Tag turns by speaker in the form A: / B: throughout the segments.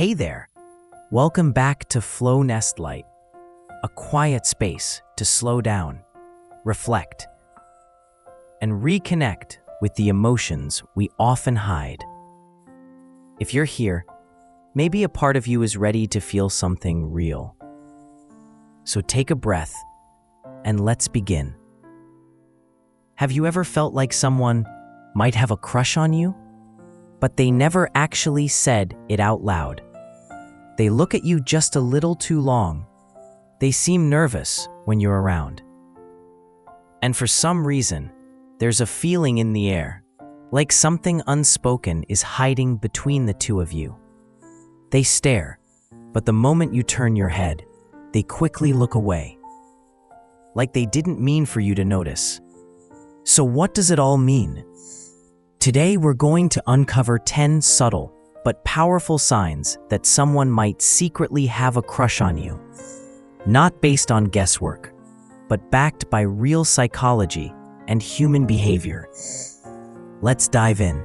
A: Hey there, welcome back to Flow Nest Light, a quiet space to slow down, reflect, and reconnect with the emotions we often hide. If you're here, maybe a part of you is ready to feel something real. So take a breath and let's begin. Have you ever felt like someone might have a crush on you, but they never actually said it out loud? They look at you just a little too long. They seem nervous when you're around. And for some reason, there's a feeling in the air, like something unspoken is hiding between the two of you. They stare, but the moment you turn your head, they quickly look away, like they didn't mean for you to notice. So what does it all mean? Today we're going to uncover 10 subtle but powerful signs that someone might secretly have a crush on you. Not based on guesswork, but backed by real psychology and human behavior. Let's dive in.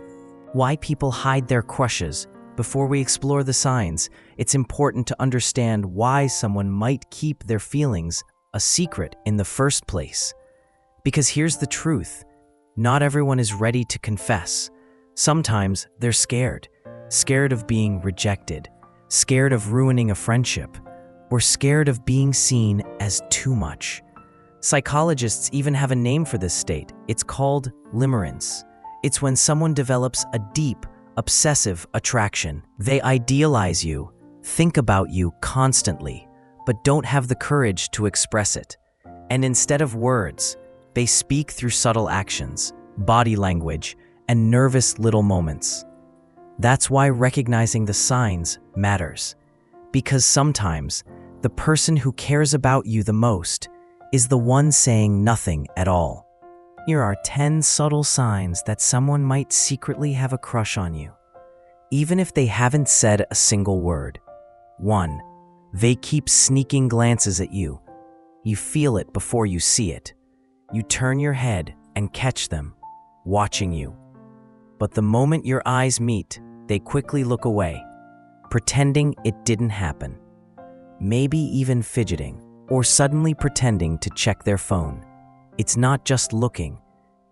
A: Why people hide their crushes. Before we explore the signs, it's important to understand why someone might keep their feelings a secret in the first place. Because here's the truth. Not everyone is ready to confess. Sometimes they're scared of being rejected, scared of ruining a friendship, or scared of being seen as too much. Psychologists even have a name for this state. It's called limerence. It's when someone develops a deep, obsessive attraction. They idealize you, think about you constantly, but don't have the courage to express it. And instead of words, they speak through subtle actions, body language, and nervous little moments. That's why recognizing the signs matters, because sometimes the person who cares about you the most is the one saying nothing at all. Here are 10 subtle signs that someone might secretly have a crush on you, even if they haven't said a single word. 1. They keep sneaking glances at you. You feel it before you see it. You turn your head and catch them, watching you. But the moment your eyes meet, they quickly look away, pretending it didn't happen. Maybe even fidgeting, or suddenly pretending to check their phone. It's not just looking,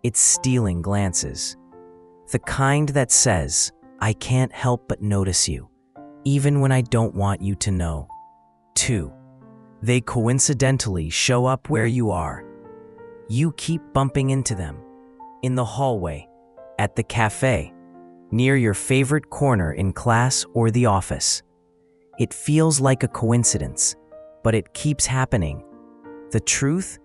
A: it's stealing glances. The kind that says, I can't help but notice you, even when I don't want you to know. 2. They coincidentally show up where you are. You keep bumping into them, in the hallway, at the cafe, near your favorite corner in class or the office. It feels like a coincidence, but it keeps happening. The truth?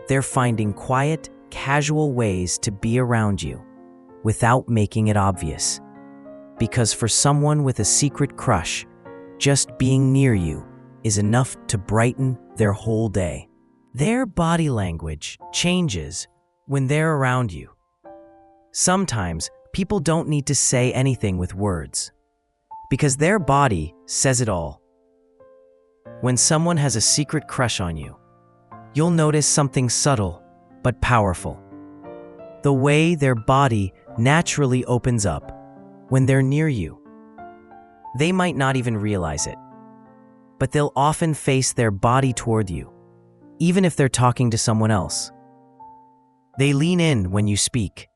A: They're finding quiet, casual ways to be around you, without making it obvious. Because for someone with a secret crush, just being near you is enough to brighten their whole day. Their body language changes when they're around you. Sometimes people don't need to say anything with words, because their body says it all. When someone has a secret crush on you, you'll notice something subtle but powerful. The way their body naturally opens up when they're near you. They might not even realize it, but they'll often face their body toward you, even if they're talking to someone else. They lean in when you speak,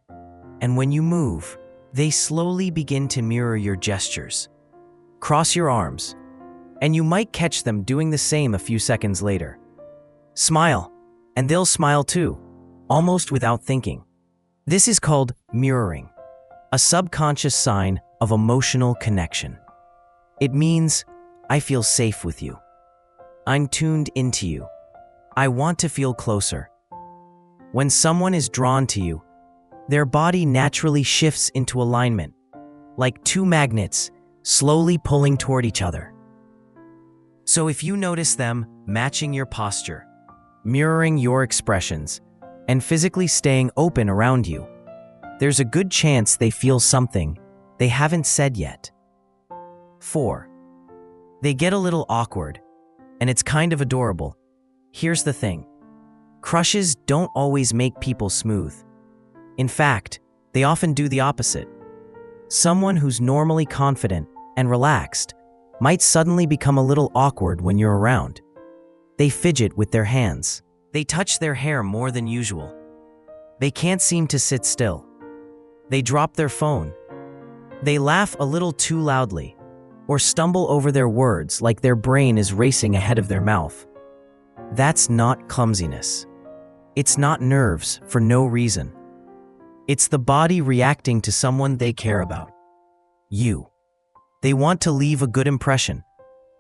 A: and when you move, they slowly begin to mirror your gestures. Cross your arms, and you might catch them doing the same a few seconds later. Smile, and they'll smile too, almost without thinking. This is called mirroring, a subconscious sign of emotional connection. It means, I feel safe with you. I'm tuned into you. I want to feel closer. When someone is drawn to you, their body naturally shifts into alignment, like two magnets slowly pulling toward each other. So if you notice them matching your posture, mirroring your expressions, and physically staying open around you, there's a good chance they feel something they haven't said yet. 4. They get a little awkward, and it's kind of adorable. Here's the thing. Crushes don't always make people smooth. In fact, they often do the opposite. Someone who's normally confident and relaxed might suddenly become a little awkward when you're around. They fidget with their hands. They touch their hair more than usual. They can't seem to sit still. They drop their phone. They laugh a little too loudly, or stumble over their words like their brain is racing ahead of their mouth. That's not clumsiness. It's not nerves for no reason. It's the body reacting to someone they care about. You. They want to leave a good impression,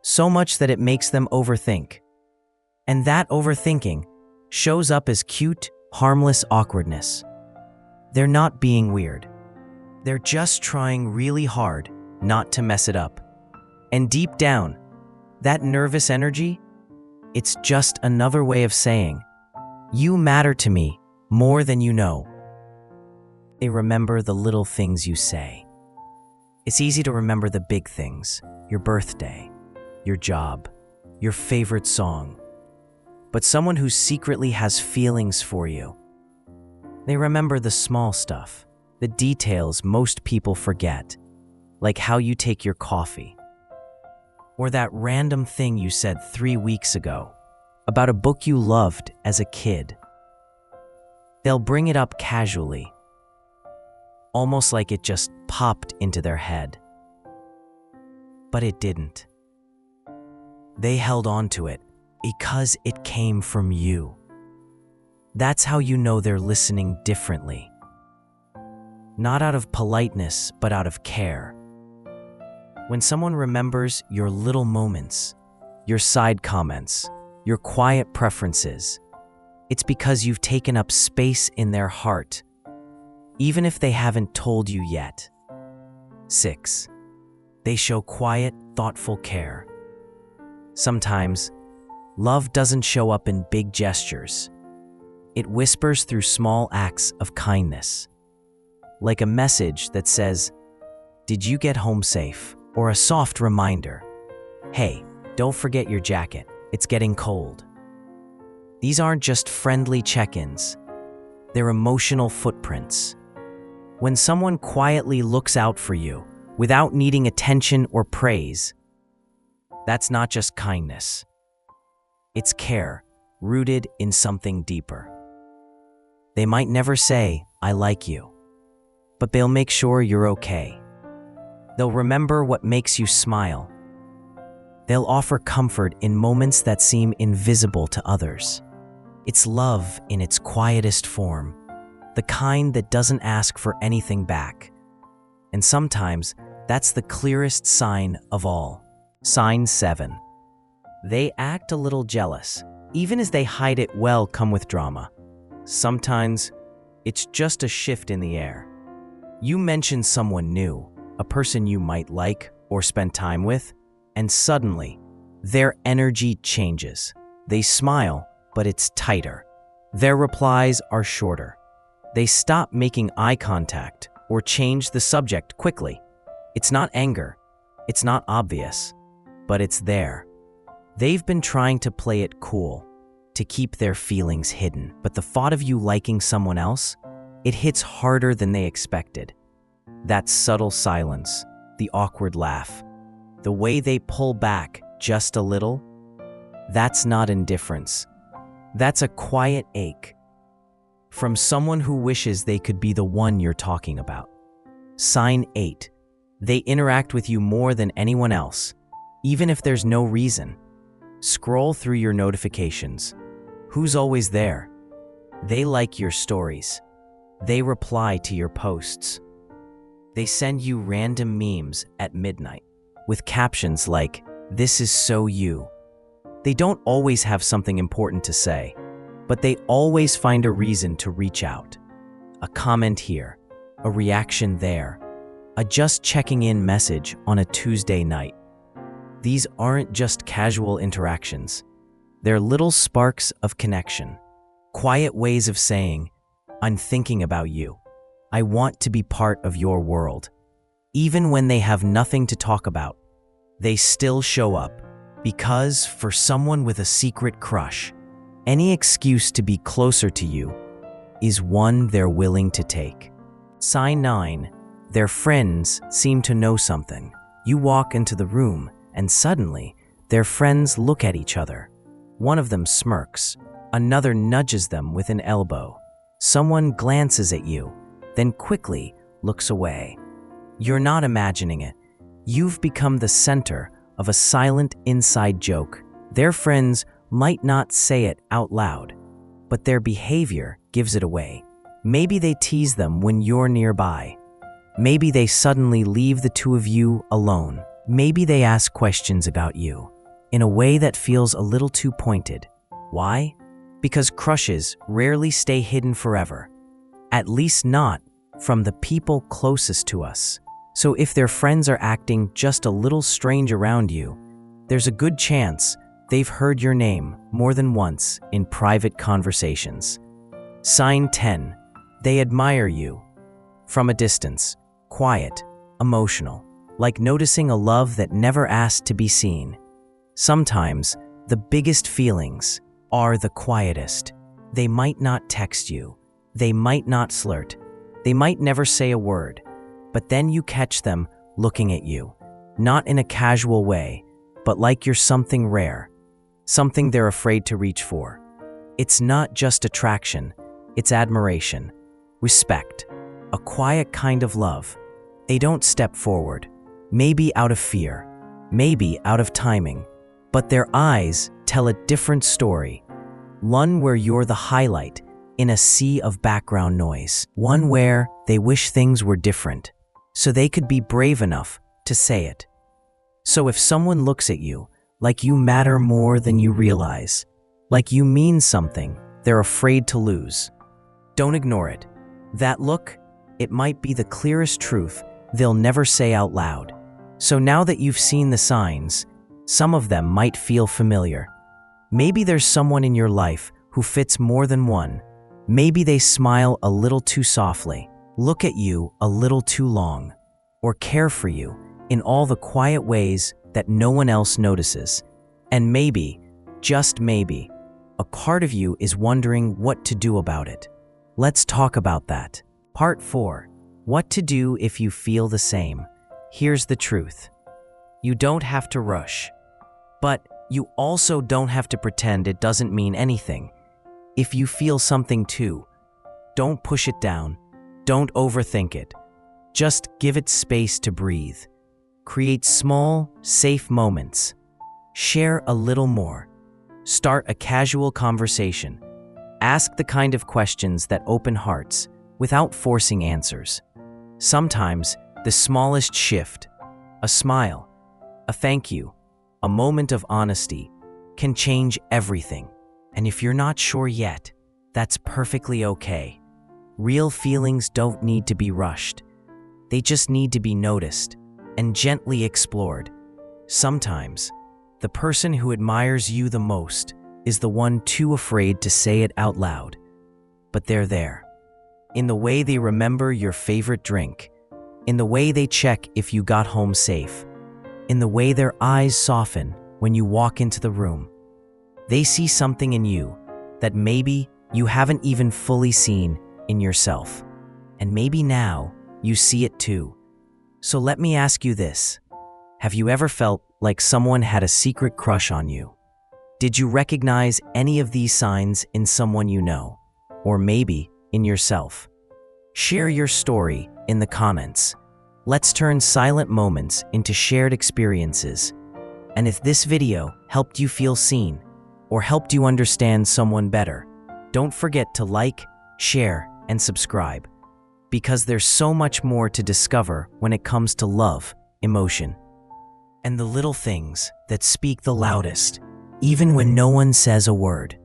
A: so much that it makes them overthink. And that overthinking shows up as cute, harmless awkwardness. They're not being weird. They're just trying really hard not to mess it up. And deep down, that nervous energy, it's just another way of saying, you matter to me more than you know. They remember the little things you say. It's easy to remember the big things, your birthday, your job, your favorite song. But someone who secretly has feelings for you, they remember the small stuff, the details most people forget, like how you take your coffee, or that random thing you said 3 weeks ago about a book you loved as a kid. They'll bring it up casually, almost like it just popped into their head. But it didn't. They held on to it because it came from you. That's how you know they're listening differently. Not out of politeness, but out of care. When someone remembers your little moments, your side comments, your quiet preferences, it's because you've taken up space in their heart, even if they haven't told you yet. 6. They show quiet, thoughtful care. Sometimes, love doesn't show up in big gestures. It whispers through small acts of kindness, like a message that says, "Did you get home safe?" Or a soft reminder, "Hey, don't forget your jacket, it's getting cold." These aren't just friendly check-ins, they're emotional footprints. When someone quietly looks out for you without needing attention or praise, that's not just kindness. It's care, rooted in something deeper. They might never say, "I like you," but they'll make sure you're okay. They'll remember what makes you smile. They'll offer comfort in moments that seem invisible to others. It's love in its quietest form, the kind that doesn't ask for anything back. And sometimes, that's the clearest sign of all. Sign 7. They act a little jealous, even as they hide it well come with drama. Sometimes, it's just a shift in the air. You mention someone new, a person you might like or spend time with, and suddenly, their energy changes. They smile, but it's tighter. Their replies are shorter. They stop making eye contact or change the subject quickly. It's not anger. It's not obvious, but it's there. They've been trying to play it cool, to keep their feelings hidden, but the thought of you liking someone else, it hits harder than they expected. That subtle silence, the awkward laugh, the way they pull back just a little, that's not indifference. That's a quiet ache from someone who wishes they could be the one you're talking about. Sign 8. They interact with you more than anyone else, even if there's no reason. Scroll through your notifications. Who's always there? They like your stories. They reply to your posts. They send you random memes at midnight with captions like, "This is so you." They don't always have something important to say, but they always find a reason to reach out. A comment here, a reaction there, a just checking in message on a Tuesday night. These aren't just casual interactions. They're little sparks of connection, quiet ways of saying, "I'm thinking about you. I want to be part of your world." Even when they have nothing to talk about, they still show up, because for someone with a secret crush, any excuse to be closer to you is one they're willing to take. Sign 9. Their friends seem to know something. You walk into the room and suddenly, their friends look at each other. One of them smirks, another nudges them with an elbow. Someone glances at you, then quickly looks away. You're not imagining it. You've become the center of a silent inside joke. Their friends might not say it out loud, but their behavior gives it away. Maybe they tease them when you're nearby. Maybe they suddenly leave the two of you alone. Maybe they ask questions about you in a way that feels a little too pointed. Why? Because crushes rarely stay hidden forever. At least not from the people closest to us. So if their friends are acting just a little strange around you, there's a good chance they've heard your name more than once in private conversations. Sign 10. They admire you. From a distance, quiet, emotional, like noticing a love that never asked to be seen. Sometimes, the biggest feelings are the quietest. They might not text you. They might not flirt. They might never say a word. But then you catch them looking at you, not in a casual way, but like you're something rare, something they're afraid to reach for. It's not just attraction, it's admiration, respect, a quiet kind of love. They don't step forward, maybe out of fear, maybe out of timing, but their eyes tell a different story. One where you're the highlight in a sea of background noise. One where they wish things were different, so they could be brave enough to say it. So if someone looks at you like you matter more than you realize, like you mean something they're afraid to lose, don't ignore it. That look, it might be the clearest truth they'll never say out loud. So now that you've seen the signs, some of them might feel familiar. Maybe there's someone in your life who fits more than one. Maybe they smile a little too softly, look at you a little too long, or care for you in all the quiet ways that no one else notices. And maybe, just maybe, a part of you is wondering what to do about it. Let's talk about that. Part 4. What to do if you feel the same. Here's the truth. You don't have to rush. But you also don't have to pretend it doesn't mean anything. If you feel something too, don't push it down. Don't overthink it. Just give it space to breathe. Create small, safe moments. Share a little more. Start a casual conversation. Ask the kind of questions that open hearts without forcing answers. Sometimes, the smallest shift, a smile, a thank you, a moment of honesty, can change everything. And if you're not sure yet, that's perfectly okay. Real feelings don't need to be rushed. They just need to be noticed and gently explored. Sometimes, the person who admires you the most is the one too afraid to say it out loud. But they're there. In the way they remember your favorite drink, in the way they check if you got home safe, in the way their eyes soften when you walk into the room. They see something in you that maybe you haven't even fully seen in yourself. And maybe now you see it too. So let me ask you this. Have you ever felt like someone had a secret crush on you? Did you recognize any of these signs in someone you know? Or maybe in yourself? Share your story in the comments. Let's turn silent moments into shared experiences. And if this video helped you feel seen, or helped you understand someone better, don't forget to like, share, and subscribe. Because there's so much more to discover when it comes to love, emotion, and the little things that speak the loudest, even when no one says a word.